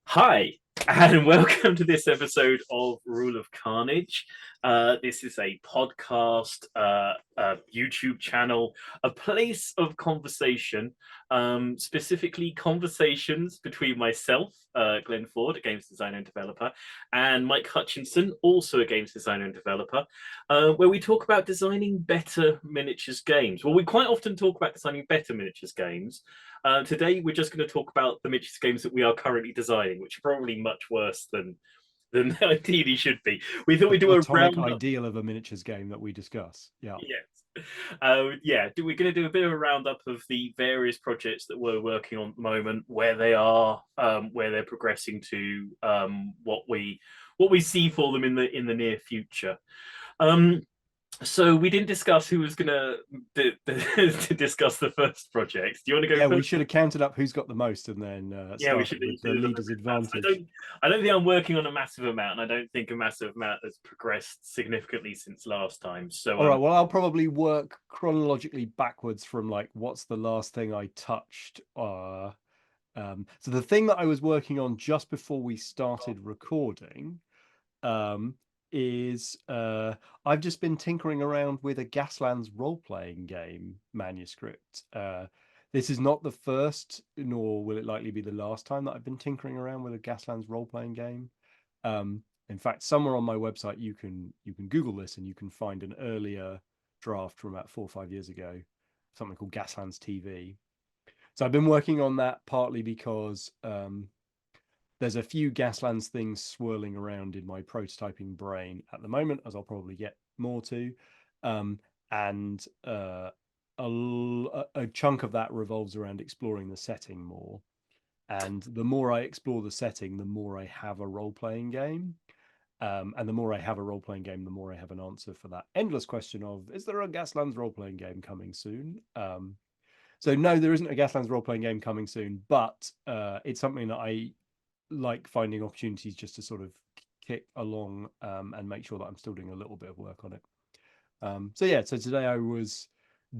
Hi, and welcome to this episode of Rule of Carnage. This is a podcast, a YouTube channel, a place of conversation, specifically conversations between myself, Glenn Ford, a games designer and developer, and Mike Hutchinson, also a games designer and developer, where we talk about designing better miniatures games. Well, we quite often talk about designing better miniatures games. Today, we're just going to talk about the miniatures games that we are currently designing, which are probably much worse than they ideally should be. We thought The we'd do a platonic roundup. ideal of a miniatures game that we discuss. Yeah. Yes. Yeah, we're going to do a bit of a roundup of the various projects that we're working on at the moment, where they are, where they're progressing to, what we see for them in the near future. Um, so we didn't discuss who was going to discuss the first project. Do you want to go Yeah, we first? should have counted up who's got the most and then Yeah, we should started do with the the leader's maths. advantage. I don't think I'm working on a massive amount, and I don't think a massive amount has progressed significantly since last time. So, All right, well, I'll probably work chronologically backwards from like what's the last thing I touched. So the thing that I was working on just before we started recording um, is I've just been tinkering around with a Gaslands role-playing game manuscript. This is not the first, nor will it likely be the last time that I've been tinkering around with a Gaslands role-playing game. In fact, somewhere on my website you can Google this and you can find an earlier draft from about 4 or 5 years ago, something called Gaslands TV. So I've been working on that partly because there's a few Gaslands things swirling around in my prototyping brain at the moment, as I'll probably get more to. Um, and a chunk of that revolves around exploring the setting more. And the more I explore the setting, the more I have a role playing game. And the more I have a role playing game, the more I have an answer for that endless question of, is there a Gaslands role playing game coming soon? So, no, there isn't a Gaslands role playing game coming soon, but it's something that I like finding opportunities just to sort of kick along and make sure that I'm still doing a little bit of work on it. So today I was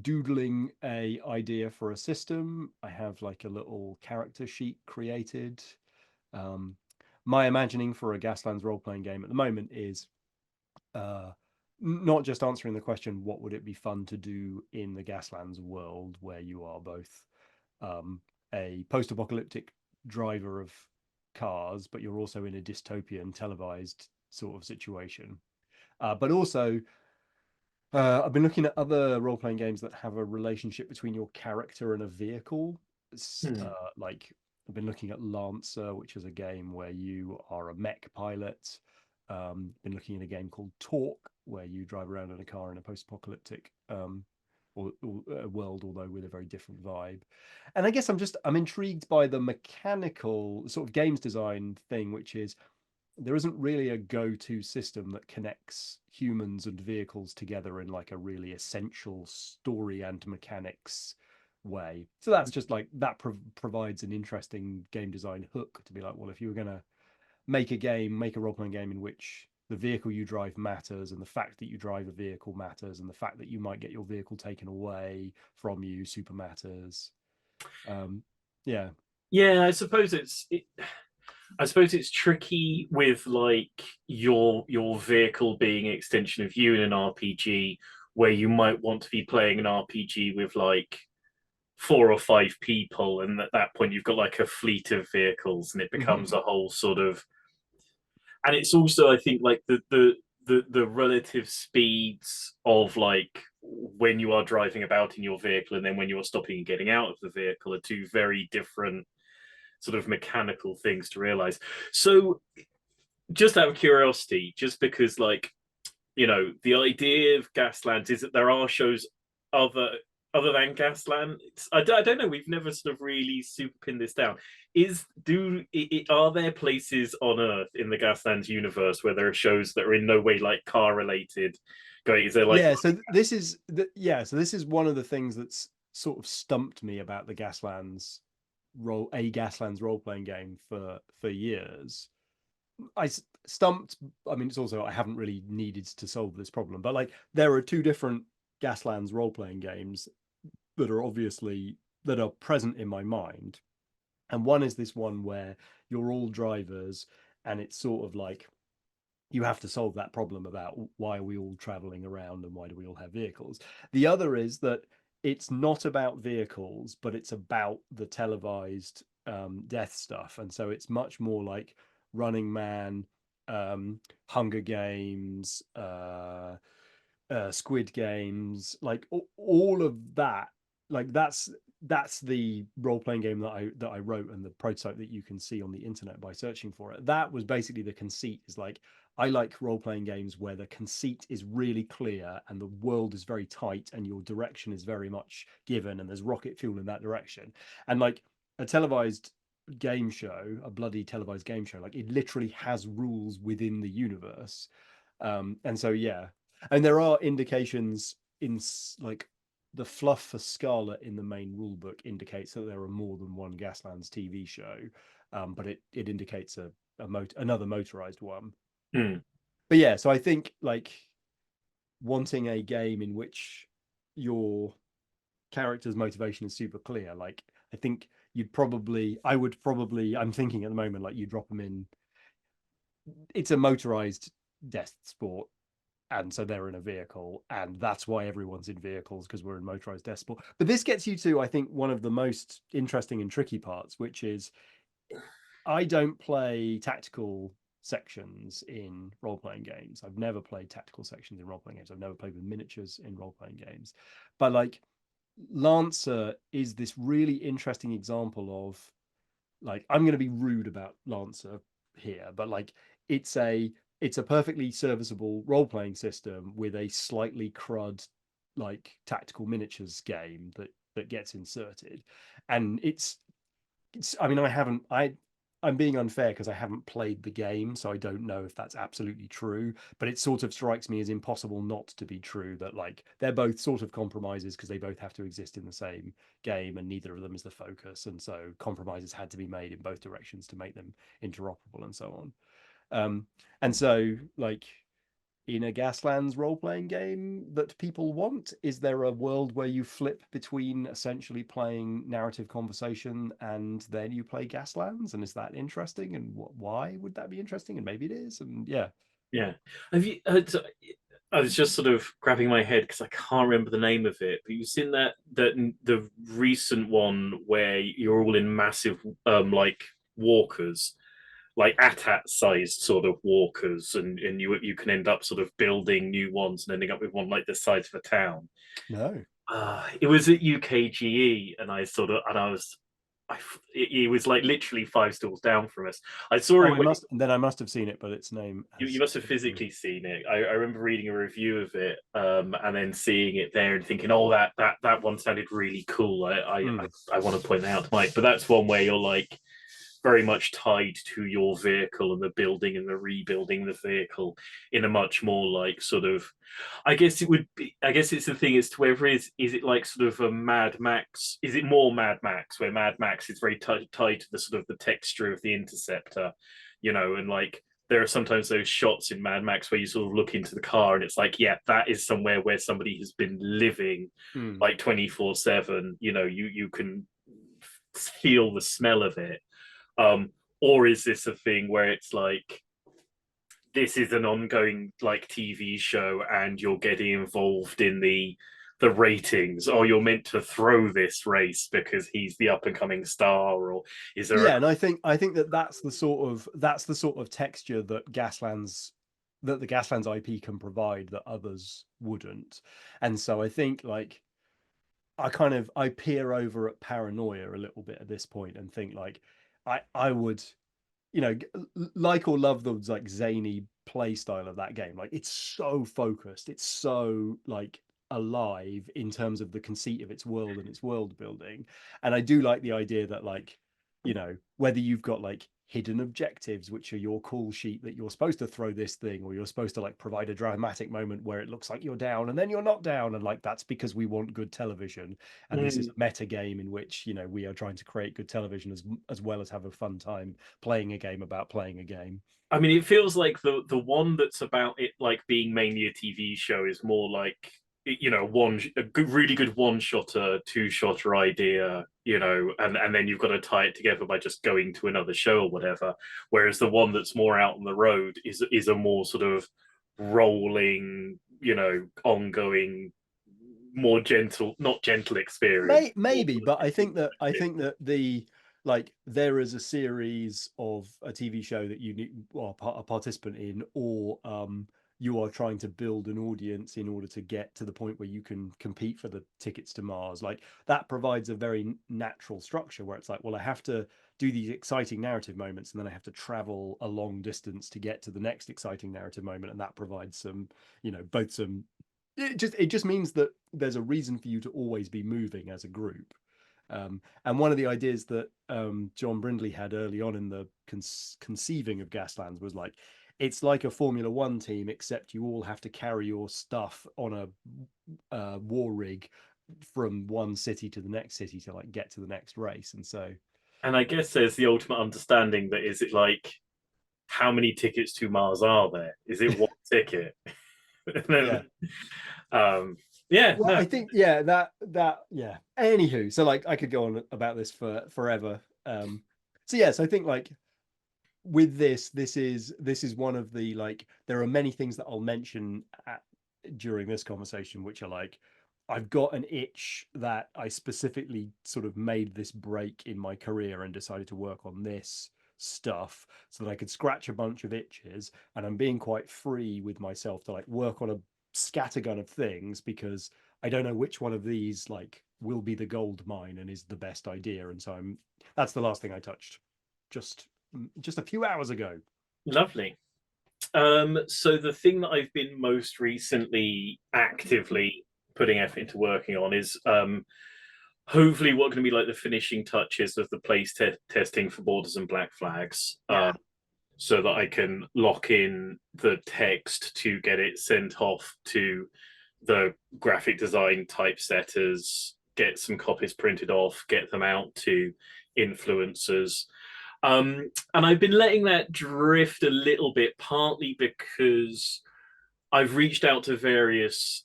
doodling a idea for a system. I have like a little character sheet created. Um, my imagining for a Gaslands role playing game at the moment is uh, not just answering the question, what would it be fun to do in the Gaslands world where you are both a post apocalyptic driver of cars, but you're also in a dystopian televised sort of situation. But also, I've been looking at other role playing games that have a relationship between your character and a vehicle. hmm. Like, I've been looking at Lancer, which is a game where you are a mech pilot. Been looking at a game called Talk, where you drive around in a car in a post apocalyptic or a world, although with a very different vibe. And I guess I'm intrigued by the mechanical sort of games design thing, which is there isn't really a go-to system that connects humans and vehicles together in like a really essential story and mechanics way. So that's just like that provides an interesting game design hook to be like, well, if you were going to make a role-playing game in which the vehicle you drive matters and the fact that you drive a vehicle matters and the fact that you might get your vehicle taken away from you super matters. um yeah. Yeah, I suppose it's tricky with like your vehicle being an extension of you in an RPG, where you might want to be playing an RPG with like four or five people, and at that point you've got like a fleet of vehicles, and it Hmm. becomes a whole sort of. And it's also, I think, like the relative speeds of like when you are driving about in your vehicle and then when you're stopping and getting out of the vehicle are two very different sort of mechanical things to realize. So, just out of curiosity, just because, like, the idea of Gaslands is that there are shows other other than Gasland. I don't know. We've never sort of really super pinned this down. Are there places on Earth in the Gaslands universe where there are shows that are in no way like car related? Going, is there like Yeah, so so this is one of the things that's sort of stumped me about the Gaslands role playing game for years. Stumped. I mean, it's also I haven't really needed to solve this problem, but like there are two different Gaslands role playing games that are present in my mind. And one is this one where you're all drivers, and it's sort of like you have to solve that problem about why are we all traveling around and why do we all have vehicles. The other is that it's not about vehicles, but it's about the televised death stuff, and so it's much more like Running Man, Hunger Games, Squid Games, like all of that. Like that's the role playing game that I wrote, and the prototype that you can see on the internet by searching for it. That was basically the conceit. Is like I like role playing games where the conceit is really clear and the world is very tight and your direction is very much given and there's rocket fuel in that direction. And like a televised game show, a bloody televised game show, like it literally has rules within the universe. And so yeah, and there are indications in like the fluff for Scarlet in the main rulebook indicates that there are more than one Gaslands TV show, but it indicates another motorized one. Hmm. But yeah, so I think like wanting a game in which your character's motivation is super clear, like I think I'm thinking at the moment like you drop them in. It's a motorized death sport, and so they're in a vehicle, and that's why everyone's in vehicles, because we're in motorized death sport. But this gets you to, I think, one of the most interesting and tricky parts, which is I don't play tactical sections in role-playing games. I've never played tactical sections in role-playing games. I've never played with miniatures in role-playing games. But like Lancer is this really interesting example of, like, I'm going to be rude about Lancer here, but like it's a perfectly serviceable role-playing system with a slightly crud like tactical miniatures game that gets inserted. And it's I mean, I'm being unfair because I haven't played the game, so I don't know if that's absolutely true, but it sort of strikes me as impossible not to be true, that like they're both sort of compromises because they both have to exist in the same game and neither of them is the focus, and so compromises had to be made in both directions to make them interoperable and so on. And so like in a Gaslands role playing game that people want, is there a world where you flip between essentially playing narrative conversation and then you play Gaslands? And is that interesting? And why would that be interesting? And maybe it is. And yeah. Yeah. Have you? I was just sort of grabbing my head because I can't remember the name of it. But you've seen that the recent one where you're all in massive like walkers, like AT-AT-sized sort of walkers, and you can end up sort of building new ones and ending up with one like the size of a town. No. It was at UKGE, and I was, it was like literally five stalls down from us. I saw Oh, it when I must have seen it, but its name you has must have slipped me. physically seen it. I remember reading a review of it, and then seeing it there and thinking, "Oh, that one sounded really cool. Mm. I want to point that out to Mike." But that's one where you're like very much tied to your vehicle and the building and the rebuilding the vehicle in a much more like sort of, I guess it would be, I guess it's the thing as to whether is it like sort of a Mad Max, is it more Mad Max where Mad Max is very tied to the sort of the texture of the Interceptor, and like there are sometimes those shots in Mad Max where you sort of look into the car and it's like, yeah, that is somewhere where somebody has been living Mm. like 24/7. You can feel the smell of it. um or is this a thing where it's like this is an ongoing like TV show and you're getting involved in the ratings, or you're meant to throw this race because he's the up and coming star, or is there a Yeah, and I think that that's the sort of texture that the Gaslands IP can provide that others wouldn't. And so I think like I peer over at paranoia a little bit at this point and think like I would, like or love the like zany play style of that game. Like it's so focused, it's so like alive in terms of the conceit of its world and its world building. And I do like the idea that like, whether you've got like hidden objectives, which are your call sheet that you're supposed to throw this thing, or you're supposed to like provide a dramatic moment where it looks like you're down and then you're not down, and like that's because we want good television, and this is a meta game in which we are trying to create good television as well as have a fun time playing a game about playing a game. I mean, it feels like the one that's about it like being mainly a TV show is more like, one a good, really good one shotter, two shotter idea, and then you've got to tie it together by just going to another show or whatever. Whereas the one that's more out on the road is a more sort of rolling, ongoing, more gentle, not gentle experience. Maybe, but I think that the like there is a series of a TV show that you need a participant in, or you are trying to build an audience in order to get to the point where you can compete for the tickets to Mars. Like that provides a very natural structure where it's like, well, I have to do these exciting narrative moments, and then I have to travel a long distance to get to the next exciting narrative moment, and that provides some, both some it just means that there's a reason for you to always be moving as a group. And one of the ideas that John Brindley had early on in the conceiving of Gaslands was like, it's like a Formula One team, except you all have to carry your stuff on a war rig from one city to the next city to like get to the next race. And so, And I guess there's the ultimate understanding that is it like how many tickets to Mars are there? Is it one ticket? And yeah. then, yeah, Well, no, I think that yeah. Anywho, so like I could go on about this for forever. So yes, I think like with this is one of the like there are many things that I'll mention during this conversation which are like I've got an itch that I specifically sort of made this break in my career and decided to work on this stuff so that I could scratch a bunch of itches, and I'm being quite free with myself to like work on a scattergun of things because I don't know which one of these like will be the gold mine and is the best idea. And so that's the last thing I touched just just a few hours ago. lovely. So the thing that I've been most recently actively putting effort into working on is hopefully what are going to be like the finishing touches of the testing for Borders and Black Flags. Yeah. So that I can lock in the text to get it sent off to the graphic design typesetters, get some copies printed off, get them out to influencers. And I've been letting that drift a little bit, partly because I've reached out to various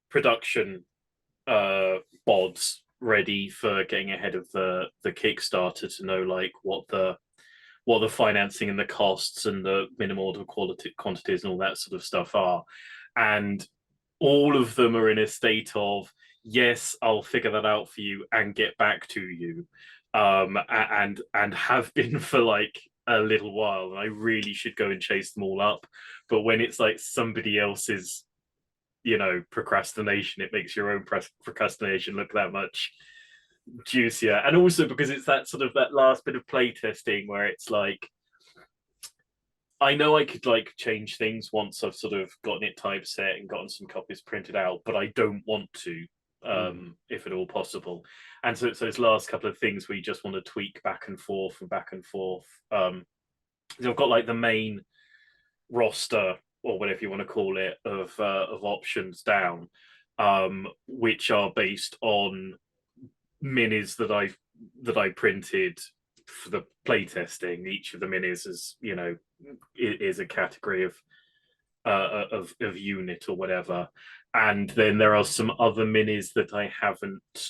production bods ready for getting ahead of the Kickstarter to know like what the financing and the costs and the minimum order quantities and all that sort of stuff are. And all of them are in a state of, yes, I'll figure that out for you and get back to you. And have been for like a little while. And I really should go and chase them all up. But when it's like somebody else's, procrastination, it makes your own procrastination look that much juicier. And also because it's that sort of that last bit of playtesting where it's like I know I could like change things once I've sort of gotten it typeset and gotten some copies printed out, but I don't want to, if at all possible. And so it's those last couple of things where you just want to tweak back and forth and back and forth. So I've got like the main roster or whatever you want to call it of options down, which are based on minis that I printed for the playtesting. Each of the minis is a category of unit or whatever, and then there are some other minis that I haven't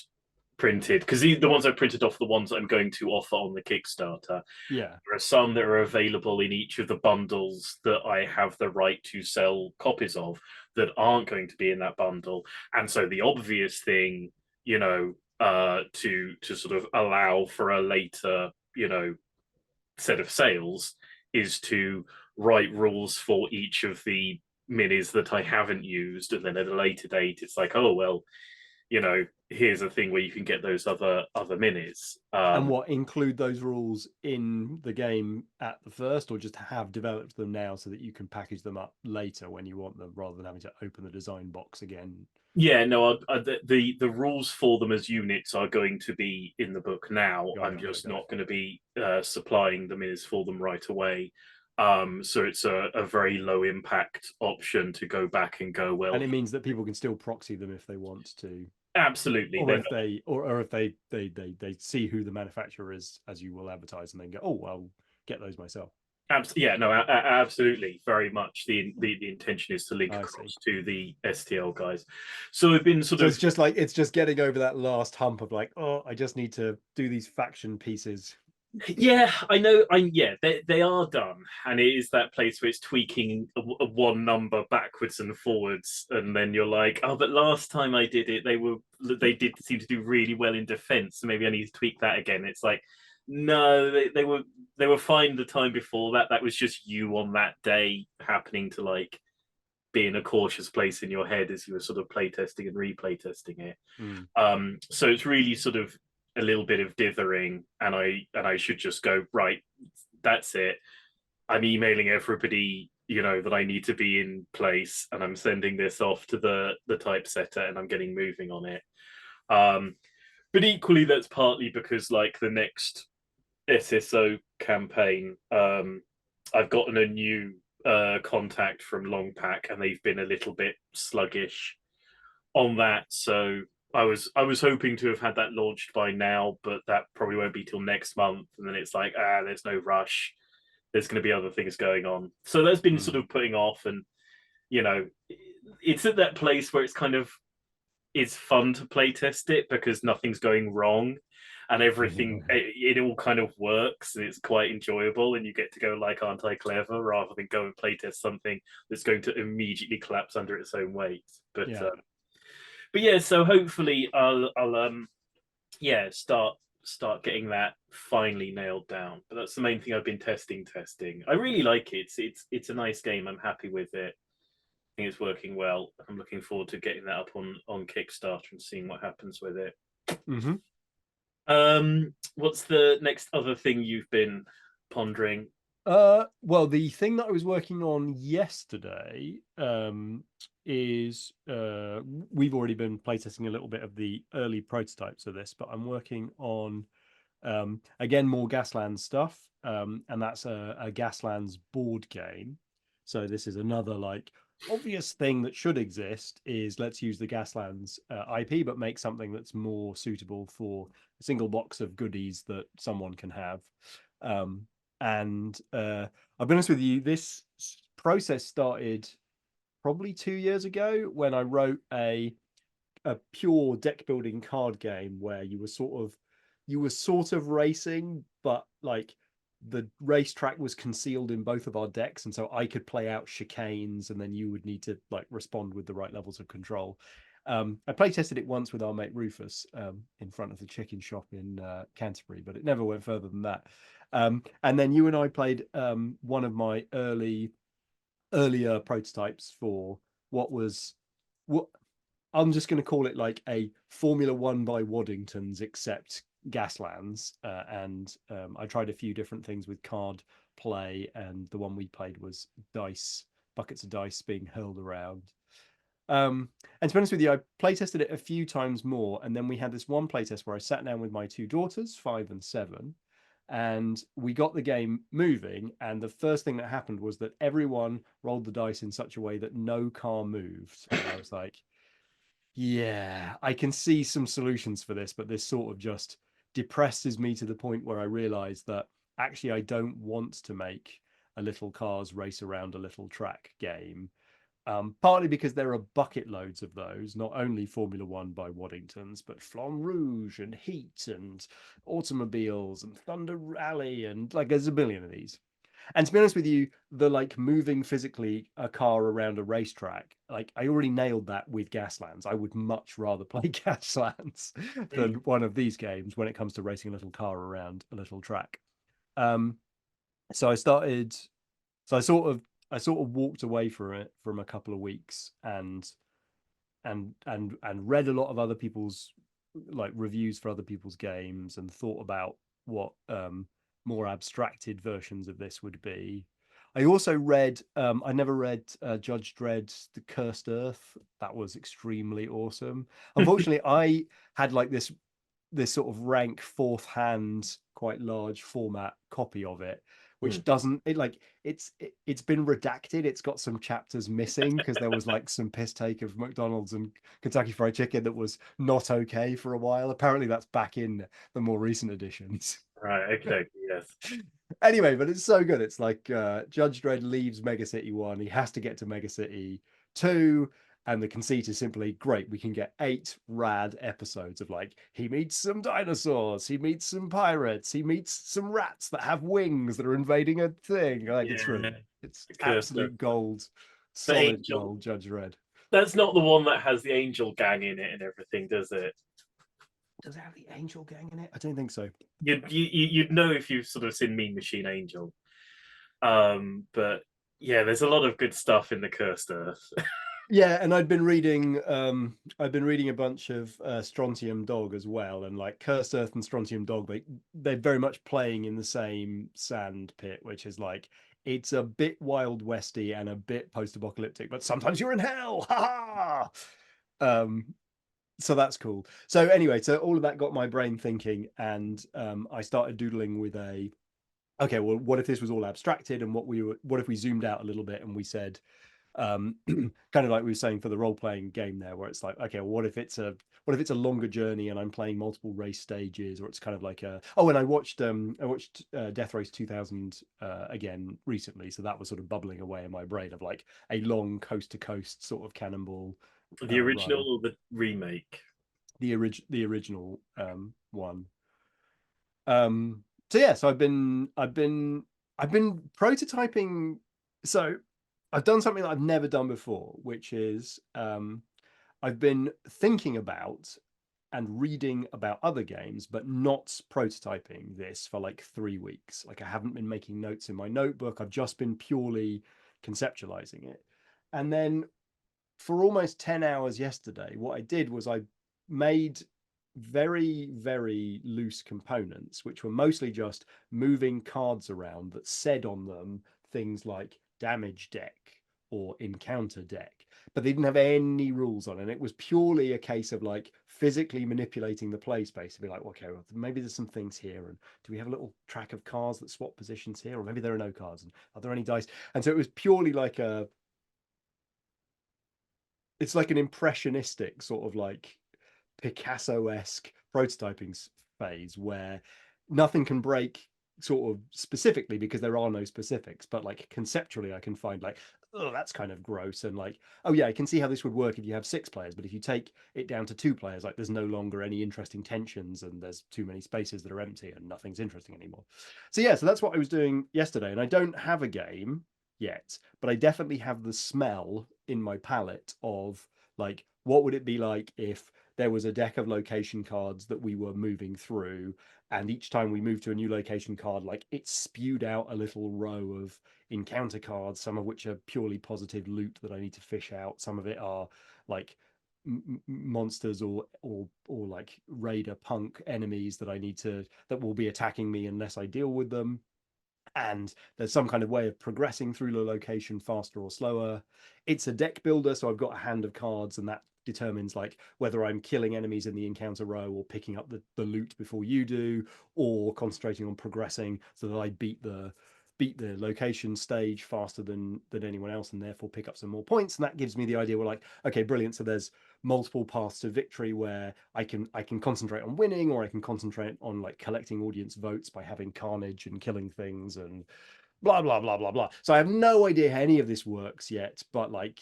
printed because the ones I printed off the ones I'm going to offer on the Kickstarter. Yeah. There are some that are available in each of the bundles that I have the right to sell copies of that aren't going to be in that bundle, and so the obvious thing, to sort of allow for a later, set of sales is to write rules for each of the minis that I haven't used, and then at a later date, it's like, oh well, here's a thing where you can get those other minis. And what include those rules in the game at the first, or just have developed them now so that you can package them up later when you want them, rather than having to open the design box again? Yeah, no, the rules for them as units are going to be in the book now. Got I'm it, just got it. not going to be supplying the minis for them right away. So it's a very low impact option to go back and go, well, And it means that people can still proxy them if they want to, absolutely. or if they see who the manufacturer is as you will advertise, and then go, oh, I'll get those myself. Yeah, no, absolutely, very much. The intention is to link I see. across to the STL guys. So we've been sort So of, it's just getting over that last hump of like, oh, I just need to do these faction pieces. yeah, I know, yeah, they are done, and it is that place where it's tweaking one number backwards and forwards, and then you're like, oh, but last time I did it, they did seem to do really well in defense, so maybe I need to tweak that again. It's like, no, they were fine the time before that. That was just you on that day happening to like be in a cautious place in your head as you were sort of playtesting and replay testing it. Mm. So it's really sort of a little bit of dithering, and I should just go right. That's it. I'm emailing everybody, that I need to be in place, and I'm sending this off to the typesetter, and I'm getting moving on it. Um, but equally, that's partly because like the next SSO campaign, I've gotten a new contact from Longpack, and they've been a little bit sluggish on that. So I was hoping to have had that launched by now, but that probably won't be till next month. And then it's like, there's no rush. There's going to be other things going on. So that's been sort Mm. of putting off, and you know, it's at that place where it's fun to play test it because nothing's going wrong. And everything, it all kind of works, and it's quite enjoyable. And you get to go like, "Aren't I clever?" rather than go and playtest something that's going to immediately collapse under its own weight. Yeah. But yeah, so hopefully I'll yeah, start getting that finally nailed down. But that's the main thing I've been testing. I really like it. It's a nice game. I'm happy with it. I think it's working well. I'm looking forward to getting that up on Kickstarter and seeing what happens with it. Mm-hmm. What's the next other thing you've been pondering? Well, the thing that I was working on yesterday is we've already been playtesting a little bit of the early prototypes of this, but I'm working on again more Gaslands stuff, and that's a Gaslands board game. So this is another like obvious thing that should exist is let's use the Gaslands IP, but make something that's more suitable for a single box of goodies that someone can have. And I'll be honest with you, this process started probably 2 years ago when I wrote a pure deck building card game where you were sort of racing, but like the racetrack was concealed in both of our decks, and so I could play out chicanes, and then you would need to like respond with the right levels of control. I play tested it once with our mate Rufus in front of the chicken shop in Canterbury, but it never went further than that. And then you and I played one of my earlier prototypes for what I'm just going to call it like a Formula One by Waddingtons, except Gaslands. And I tried a few different things with card play, and the one we played was dice, buckets of dice being hurled around. And to be honest with you, I play tested it a few times more, and then we had this one playtest where I sat down with my two daughters, 5 and 7, and we got the game moving. And the first thing that happened was that everyone rolled the dice in such a way that no car moved. And I was like, yeah, I can see some solutions for this, but this sort of just depresses me to the point where I realize that actually I don't want to make a little cars race around a little track game. Partly because there are bucket loads of those, not only Formula One by Waddingtons, but Flan Rouge and Heat and Automobiles and Thunder Rally, and like there's a billion of these. And to be honest with you, the like moving physically a car around a racetrack, like I already nailed that with Gaslands. I would much rather play Gaslands than one of these games when it comes to racing a little car around a little track. Um, so I started, so I sort of walked away from it from a couple of weeks and read a lot of other people's like reviews for other people's games and thought about what more abstracted versions of this would be. I also read I never read Judge Dredd's The Cursed Earth. That was extremely awesome. Unfortunately, I had like this sort of rank fourth hand, quite large format copy of it, which doesn't it like it's been redacted. It's got some chapters missing because there was like some piss take of McDonald's and Kentucky Fried Chicken that was not okay for a while. Apparently, that's back in the more recent editions. Right. Okay. Yes. Anyway, but it's so good. It's like Judge Dredd leaves Mega City 1. He has to get to Mega City 2. And the conceit is simply great. We can get 8 rad episodes of like, he meets some dinosaurs, he meets some pirates, he meets some rats that have wings that are invading a thing. Like, it's Yeah, really, it's the cursor. absolute gold, The solid angel. gold, Judge Dredd. That's not the one that has the angel gang in it and everything, does it? Does it have the Angel Gang in it? I don't think so. You'd know if you've sort of seen Mean Machine Angel. But yeah, there's a lot of good stuff in the Cursed Earth. Yeah, and I've been reading a bunch of Strontium Dog as well, and like Cursed Earth and Strontium Dog, they're very much playing in the same sand pit, which is like it's a bit Wild Westy and a bit post-apocalyptic, but sometimes you're in hell. Ha ha. So that's cool. So anyway, so all of that got my brain thinking, and I started doodling with a okay, well, what if this was all abstracted, and what if we zoomed out a little bit and we said kind of like we were saying for the role-playing game there, where it's like, okay, well, what if it's a longer journey and I'm playing multiple race stages, or it's kind of like a and I watched Death Race 2000 again recently, so that was sort of bubbling away in my brain of like a long coast to coast sort of cannonball The original run. or the remake? The original one. So yeah, so I've been prototyping. So I've done something that I've never done before, which is I've been thinking about and reading about other games, but not prototyping this for like 3 weeks. Like I haven't been making notes in my notebook. I've just been purely conceptualizing it. And then for almost 10 hours yesterday, what I did was I made very, very loose components, which were mostly just moving cards around that said on them things like damage deck or encounter deck, but they didn't have any rules on it. And it was purely a case of like physically manipulating the play space to be like, okay, well, maybe there's some things here. And do we have a little track of cards that swap positions here? Or maybe there are no cards. And are there any dice? And so it was purely like it's like an impressionistic sort of like Picasso-esque prototyping phase where nothing can break sort of specifically because there are no specifics, but like conceptually I can find like, oh, that's kind of gross, and like, oh yeah, I can see how this would work if you have 6 players, but if you take it down to 2 players, like there's no longer any interesting tensions and there's too many spaces that are empty and nothing's interesting anymore. So yeah, so that's what I was doing yesterday, and I don't have a game yet, but I definitely have the smell in my palate of like what would it be like if there was a deck of location cards that we were moving through, and each time we moved to a new location card, like it spewed out a little row of encounter cards, some of which are purely positive loot that I need to fish out, some of it are like monsters or like raider punk enemies that I need to that will be attacking me unless I deal with them, and there's some kind of way of progressing through the location faster or slower. It's a deck builder, so I've got a hand of cards, and that determines like whether I'm killing enemies in the encounter row or picking up the loot before you do, or concentrating on progressing so that I beat the location stage faster than anyone else and therefore pick up some more points. And that gives me the idea, we're like, okay, brilliant, so there's multiple paths to victory where I can concentrate on winning, or I can concentrate on like collecting audience votes by having carnage and killing things and blah blah blah blah blah. So I have no idea how any of this works yet, but like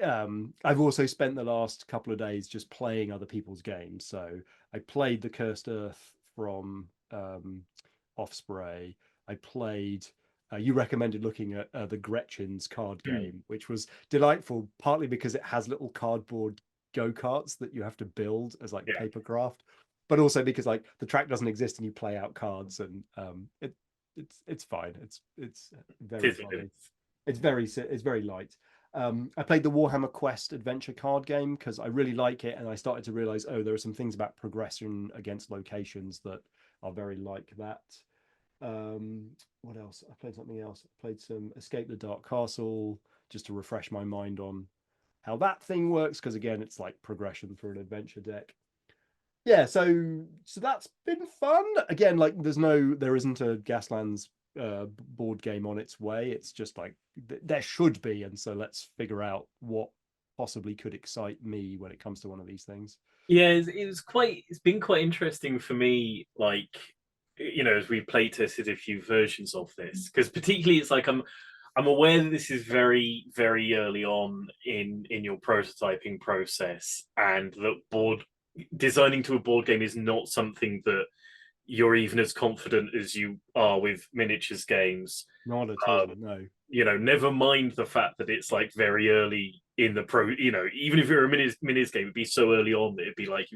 I've also spent the last couple of days just playing other people's games. So I played the Cursed Earth from Offspray. I played. You recommended looking at the Gretchen's card game, which was delightful, partly because it has little cardboard go-karts that you have to build as like Yeah, paper craft, but also because like the track doesn't exist and you play out cards, and it's fine. It's it very is what it jolly. is. It's very light. I played the Warhammer Quest adventure card game because I really like it, and I started to realize, oh, there are some things about progression against locations that are very like that. What else? I played something else. I played some Escape the Dark Castle just to refresh my mind on how that thing works, because again, it's like progression through an adventure deck. Yeah, so that's been fun. Again, like there isn't a Gaslands board game on its way. It's just like there should be, and so let's figure out what possibly could excite me when it comes to one of these things. Yeah, it's been quite interesting for me, like as we play tested a few versions of this, because particularly it's like I'm aware that this is very, very early on in your prototyping process, and that board designing to a board game is not something that you're even as confident as you are with miniatures games. Not at all, Um, no. Never mind the fact that it's like very early in the pro. Even if you're a minis game, it'd be so early on that it'd be like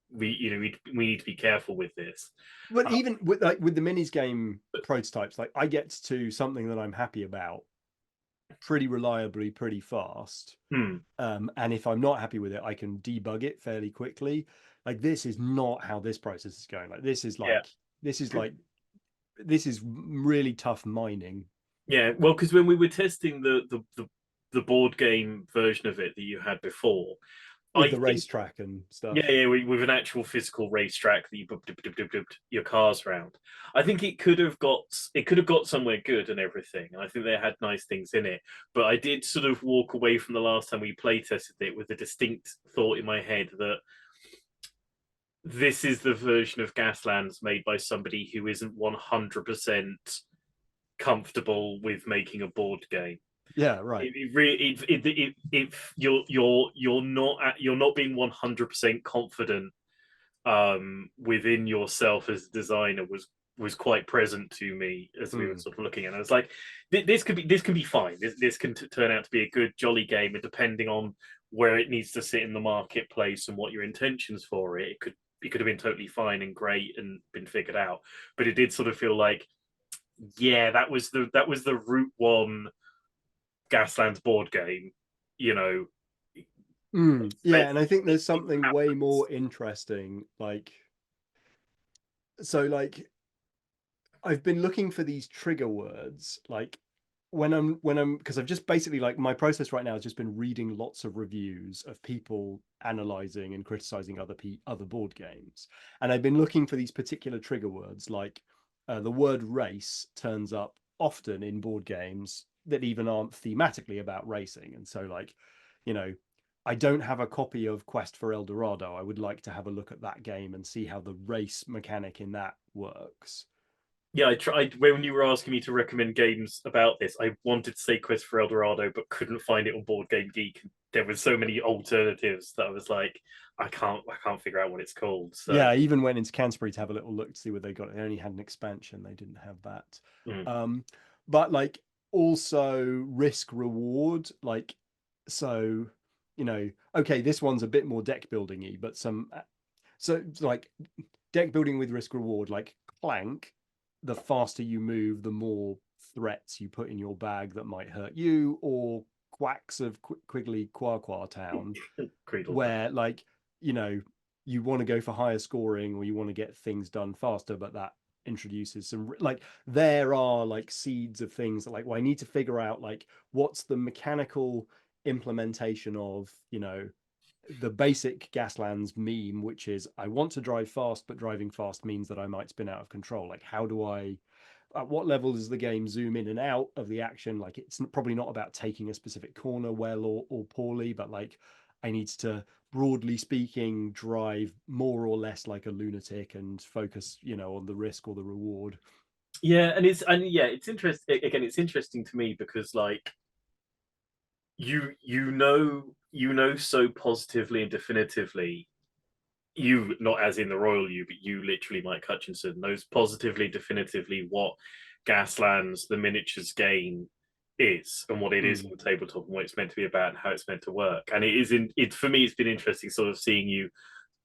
we need to be careful with this. But Uh, even with the minis game prototypes, like I get to something that I'm happy about pretty reliably, pretty fast. hmm. And if I'm not happy with it, I can debug it fairly quickly. Like this is not how this process is going. Like Yeah. this is really tough mining Yeah, well, because when we were testing the board game version of it that you had before, with I the think racetrack and yeah, stuff. yeah, with an actual physical racetrack that you your cars around. I think it could have got somewhere good and everything, and I think they had nice things in it. But I did sort of walk away from the last time we play tested it with a distinct thought in my head that this is the version of Gaslands made by somebody who isn't 100% comfortable with making a board game. Yeah, right. It really if you're not being 100% confident within yourself as a designer was quite present to me as we were Mm. sort of looking at it. I was like, this can be fine. This can turn out to be a good jolly game, and depending on where it needs to sit in the marketplace and what your intentions for it, it could have been totally fine and great and been figured out. But it did sort of feel like, yeah, that was the route one Gaslands board game, you know. Yeah, and I think Let's there's see what something way happens. more interesting. Like I've been looking for these trigger words, like when I'm because I've just basically like my process right now has just been reading lots of reviews of people analyzing and criticizing other board games, and I've been looking for these particular trigger words. Like the word race turns up often in board games that even aren't thematically about racing, and so like, you know, I don't have a copy of Quest for El Dorado. I would like to have a look at that game and see how the race mechanic in that works. Yeah, I tried when you were asking me to recommend games about this. I wanted to say Quest for El Dorado, but couldn't find it on Board Game Geek. There were so many alternatives that I was like, I can't figure out what it's called. So, Yeah, I even went into Canterbury to have a little look to see what they got. They only had an expansion, they didn't have that. mm. Um, but like also risk reward, like so, okay, this one's a bit more deck building-y, but so like deck building with risk reward, like Clank, the faster you move, the more threats you put in your bag that might hurt you, or Quacks of Quigley Quar Town, Creedle that. where like you know you want to go for higher scoring or you want to get things done faster, but that introduces some like there are like seeds of things that like, well, I need to figure out like what's the mechanical implementation of the basic Gaslands meme, which is I want to drive fast, but driving fast means that I might spin out of control. Like, how do I at what level does the game zoom in and out of the action? Like, it's probably not about taking a specific corner well or poorly, but like I need to, broadly speaking, drive more or less like a lunatic and focus, on the risk or the reward. Yeah, it's interesting. Again, it's interesting to me because like you know so positively and definitively, you not as in the royal you, but you literally, Mike Hutchinson, knows positively definitively what Gaslands the miniatures game is and what it is Mm. on the tabletop and what it's meant to be about and how it's meant to work. And it for me, it's been interesting sort of seeing you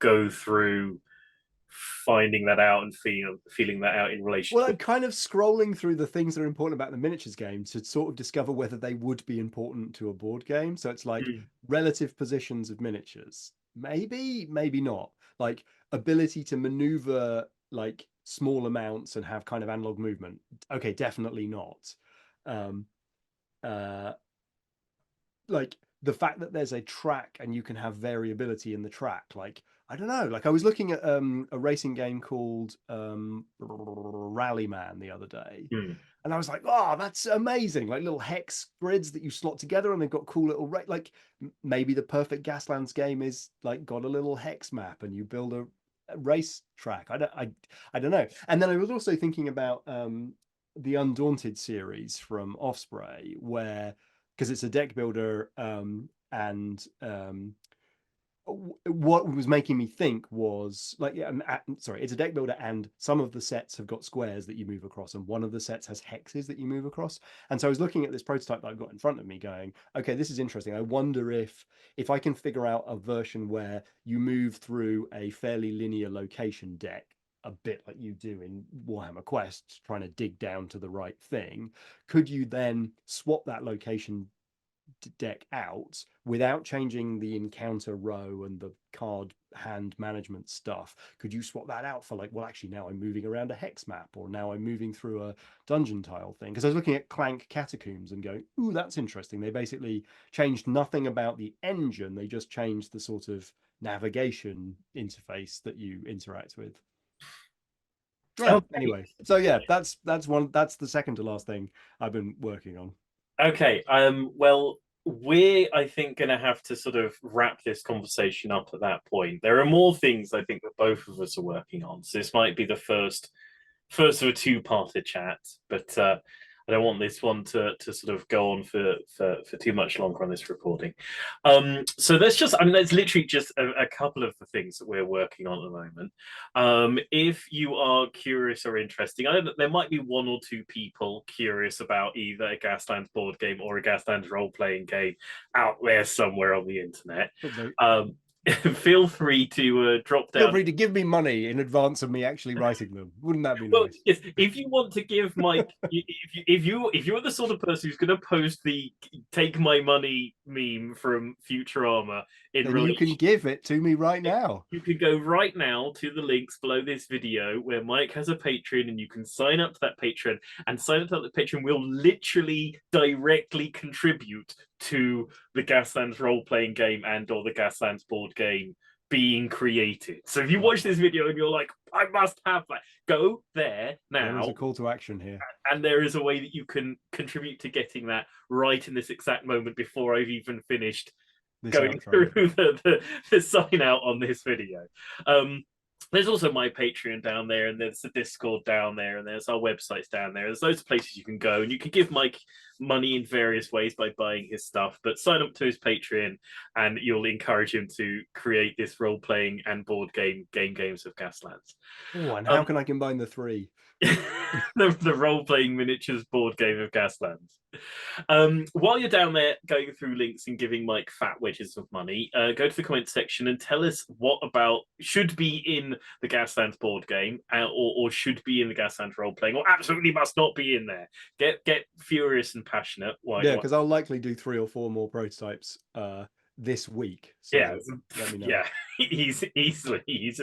go through finding that out and feeling that out in relation Well, to. I'm kind of scrolling through the things that are important about the miniatures game to sort of discover whether they would be important to a board game. So it's like Mm. relative positions of miniatures. Maybe, maybe not. Like ability to maneuver like small amounts and have kind of analog movement. Okay, definitely not. Um, uh, like the fact that there's a track and you can have variability in the track, like I don't know, like I was looking at a racing game called Rallyman the other day, Mm. and I was like, oh, that's amazing, like little hex grids that you slot together and they've got cool little like maybe the perfect Gaslands game is like got a little hex map and you build race track. I don't know. And then I was also thinking about the Undaunted series from Osprey, where because it's a deck builder, and what was making me think was like, yeah, sorry, it's a deck builder, and some of the sets have got squares that you move across, and one of the sets has hexes that you move across. And so I was looking at this prototype that I've got in front of me, going, okay, this is interesting. I wonder if I can figure out a version where you move through a fairly linear location deck, a bit like you do in Warhammer Quest, trying to dig down to the right thing. Could you then swap that location deck out without changing the encounter row and the card hand management stuff? Could you swap that out for like, well, actually now I'm moving around a hex map, or now I'm moving through a dungeon tile thing? Because I was looking at Clank Catacombs and going, ooh, that's interesting. They basically changed nothing about the engine, they just changed the sort of navigation interface that you interact with. Yeah, Okay. anyway, so yeah, that's the second to last thing I've been working on. Okay. Well, we're, I think, going to have to sort of wrap this conversation up at that point. There are more things I think that both of us are working on. So this might be the first of a two-parter chat, but I don't want this one to sort of go on for too much longer on this recording. So that's just, I mean, that's literally just a couple of the things that we're working on at the moment. If you are curious or interesting, I know that there might be one or two people curious about either a Gaslands board game or a Gaslands role-playing game out there somewhere on the internet. Feel free to drop Feel down. free to give me money in advance of me actually writing them. Wouldn't that be Well, nice? yes, if you want to give Mike, if you're the sort of person who's going to post the "take my money" meme from Futurama in Then you can relation, give it to me right now. you can go right now to the links below this video where Mike has a Patreon, and you can sign up to that Patreon. And sign up to that Patreon will literally directly contribute to the Gaslands role-playing game and or the Gaslands board game being created. So if you watch this video and you're like, I must have that, go there There is now. a call to action here. And there is a way that you can contribute to getting that right in this exact moment before I've even finished This going outro. through the sign out on this video. There's also my Patreon down there, and there's the Discord down there, and there's our websites down there. There's loads of places you can go, and you can give Mike money in various ways by buying his stuff. But sign up to his Patreon, and you'll encourage him to create this role-playing and board games of Gaslands. Oh, and how can I combine the three? the role-playing miniatures board game of Gaslands. While you're down there going through links and giving Mike fat wedges of money, go to the comment section and tell us what about should be in the Gaslands board game, or should be in the Gaslands role-playing, or absolutely must not be in there. Get furious and passionate. Yeah, because I'll likely do 3 or 4 more prototypes this week. So yeah, let me know. yeah. He's just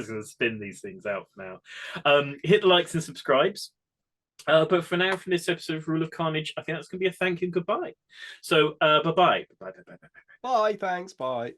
going to spin these things out for now. Hit the likes and subscribes. But for now, from this episode of Rule of Carnage, I think that's going to be a thank you and goodbye. So, bye-bye. Bye-bye. Bye, thanks, bye.